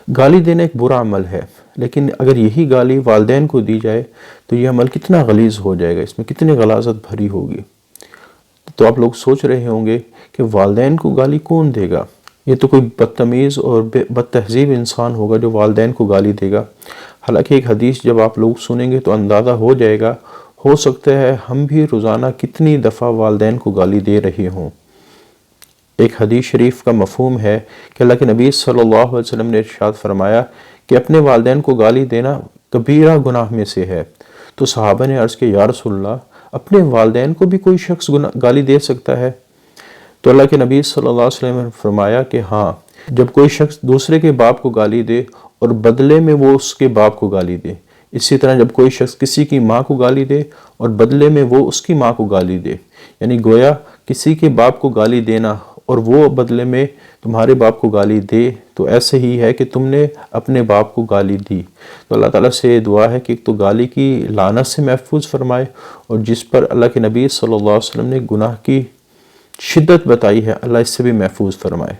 گالی دینا ایک برا عمل ہے، لیکن اگر یہی گالی والدین کو دی جائے تو یہ عمل کتنا غلیظ ہو جائے گا، اس میں کتنی غلاظت بھری ہوگی۔ تو آپ لوگ سوچ رہے ہوں گے کہ والدین کو گالی کون دے گا؟ یہ تو کوئی بدتمیز اور بد تہذیب انسان ہوگا جو والدین کو گالی دے گا۔ حالانکہ ایک حدیث جب آپ لوگ سنیں گے تو اندازہ ہو جائے گا، ہو سکتا ہے ہم بھی روزانہ کتنی دفعہ والدین کو گالی دے رہے ہوں۔ ایک حدیث شریف کا مفہوم ہے کہ اللہ کے نبی صلی اللہ علیہ وسلم نے ارشاد فرمایا کہ اپنے والدین کو گالی دینا کبیرہ گناہ میں سے ہے۔ تو صحابہ نے عرض کیا یا رسول اللہ، اپنے والدین کو بھی کوئی شخص گالی دے سکتا ہے؟ تو اللہ کے نبی صلی اللہ علیہ وسلم نے فرمایا کہ ہاں، جب کوئی شخص دوسرے کے باپ کو گالی دے اور بدلے میں وہ اس کے باپ کو گالی دے، اسی طرح جب کوئی شخص کسی کی ماں کو گالی دے اور بدلے میں وہ اس کی ماں کو گالی دے، یعنی گویا کسی کے باپ کو گالی دینا اور وہ بدلے میں تمہارے باپ کو گالی دے تو ایسے ہی ہے کہ تم نے اپنے باپ کو گالی دی۔ تو اللہ تعالیٰ سے دعا ہے کہ ایک تو گالی کی لعنت سے محفوظ فرمائے، اور جس پر اللہ کے نبی صلی اللہ علیہ وسلم نے گناہ کی شدت بتائی ہے، اللہ اس سے بھی محفوظ فرمائے۔